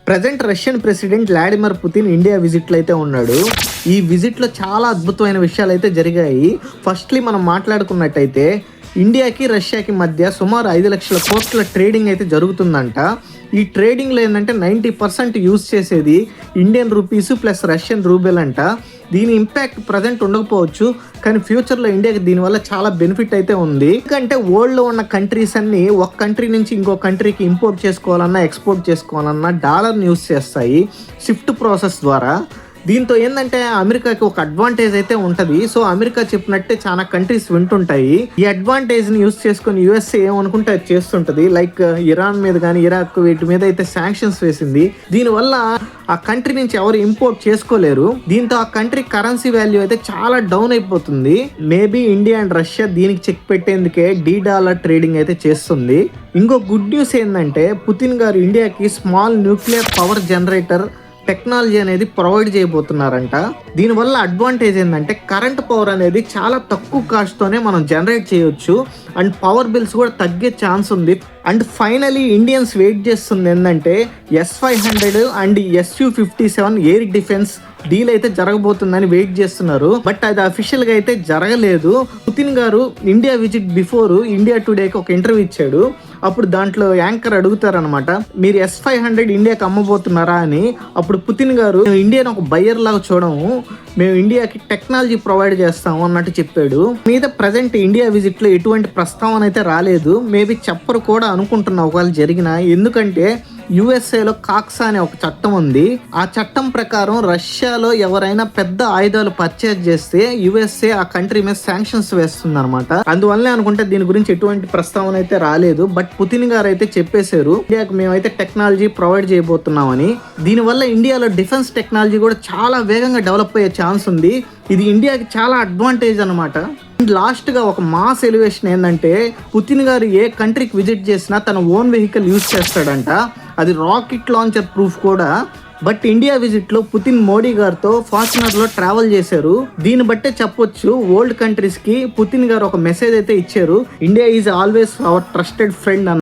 Present Russian president Vladimir Putin India విజిట్లో అయితే ఉన్నాడు. ఈ విజిట్లో చాలా అద్భుతమైన విషయాలు అయితే జరిగాయి. ఫస్ట్లీ మనం మాట్లాడుకున్నట్టయితే ఇండియాకి రష్యాకి మధ్య సుమారు 5 లక్షల కోట్ల ట్రేడింగ్ అయితే జరుగుతుందంట. ఈ ట్రేడింగ్లో ఏంటంటే 90% యూజ్ చేసేది Indian rupees plus Russian rouble అంట. దీని ఇంపాక్ట్ ప్రజెంట్ ఉండకపోవచ్చు, కానీ ఫ్యూచర్లో ఇండియాకి దీనివల్ల చాలా బెనిఫిట్ అయితే ఉంది. ఎందుకంటే వరల్డ్లో ఉన్న కంట్రీస్ అన్ని ఒక కంట్రీ నుంచి ఇంకో కంట్రీకి ఇంపోర్ట్ చేసుకోవాలన్నా ఎక్స్పోర్ట్ చేసుకోవాలన్నా డాలర్ని యూజ్ చేస్తాయి షిఫ్ట్ ప్రాసెస్ ద్వారా. దీంతో ఏంటంటే అమెరికాకి ఒక అడ్వాంటేజ్ అయితే ఉంటుంది. సో అమెరికా చెప్పినట్టే చాలా కంట్రీస్ వింటుంటాయి. ఈ అడ్వాంటేజ్ని యూజ్ చేసుకొని యూఎస్ఏ ఏమనుకుంటే అది చేస్తుంటుంది. లైక్ ఇరాన్ మీద కానీ ఇరాక్ వీటి మీద అయితే శాంక్షన్స్ వేసింది. దీనివల్ల ఆ కంట్రీ నుంచి ఎవరు ఇంపోర్ట్ చేసుకోలేరు. దీంతో ఆ కంట్రీ కరెన్సీ వాల్యూ అయితే చాలా డౌన్ అయిపోతుంది. మేబీ ఇండియా అండ్ రష్యా దీనికి చెక్ పెట్టేందుకే $D ట్రేడింగ్ అయితే చేస్తుంది. ఇంకో గుడ్ న్యూస్ ఏంటంటే పుతిన్ గారు ఇండియాకి small nuclear power generator technology అనేది ప్రొవైడ్ చేయబోతున్నారంట. దీనివల్ల అడ్వాంటేజ్ ఏంటంటే కరెంట్ పవర్ అనేది చాలా తక్కువ కాస్ట్తోనే మనం జనరేట్ చేయొచ్చు అండ్ పవర్ బిల్స్ కూడా తగ్గే ఛాన్స్ ఉంది. అండ్ ఫైనలీ ఇండియన్స్ వెయిట్ చేస్తుంది ఏంటంటే S-500 and Su-57 air defence deal అయితే జరగబోతుందని వెయిట్ చేస్తున్నారు. బట్ అది అఫీషియల్గా అయితే జరగలేదు. పుతిన్ గారు ఇండియా విజిట్ బిఫోర్ ఇండియా టుడేకి ఒక ఇంటర్వ్యూ ఇచ్చాడు. అప్పుడు దాంట్లో యాంకర్ అడుగుతారనమాట, మీరు S-500 ఇండియాకి అమ్మబోతున్నారా అని. అప్పుడు పుతిన్ గారు ఇండియాని ఒక బయ్యర్ లాగా చూడము, మేము ఇండియాకి టెక్నాలజీ ప్రొవైడ్ చేస్తాము అన్నట్టు చెప్పాడు. మీద ప్రజెంట్ ఇండియా విజిట్లో ఎటువంటి ప్రస్తావన అయితే రాలేదు. మేబీ చెప్పరు కూడా అనుకుంటున్నా ఒకవేళ జరిగిన. ఎందుకంటే యుఎస్ఏలో కాక్సా అనే ఒక చట్టం ఉంది. ఆ చట్టం ప్రకారం రష్యాలో ఎవరైనా పెద్ద ఆయుధాలు పర్చేజ్ చేస్తే యుఎస్ఏ ఆ కంట్రీ మీద శాంక్షన్స్ వేస్తుంది అనమాట. అందువల్లనే అనుకుంటే దీని గురించి ఎటువంటి ప్రస్తావన అయితే రాలేదు. బట్ పుతిన్ గారు అయితే చెప్పేశారు ఇండియాకి మేమైతే టెక్నాలజీ ప్రొవైడ్ చేయబోతున్నామని. దీనివల్ల ఇండియాలో డిఫెన్స్ టెక్నాలజీ కూడా చాలా వేగంగా డెవలప్ అయ్యే ఛాన్స్ ఉంది. ఇది ఇండియాకి చాలా అడ్వాంటేజ్ అనమాట. లాస్ట్ గా ఒక మాస్ ఎలివేషన్ ఏంటంటే పుతిన్ గారు ఏ కంట్రీకి విజిట్ చేసినా తన ఓన్ వెహికల్ యూజ్ చేస్తాడంట. అది రాకెట్ లాంచర్ ప్రూఫ్ కూడా. బట్ ఇండియా విజిట్ లో పుతిన్ మోడీ గారితో ఫార్చునర్ లో ట్రావెల్ చేశారు. దీన్ని బట్టే చెప్పొచ్చు వరల్డ్ కంట్రీస్ కి పుతిన్ గారు ఒక మెసేజ్ అయితే ఇచ్చారు, India is always our trusted friend అన్న.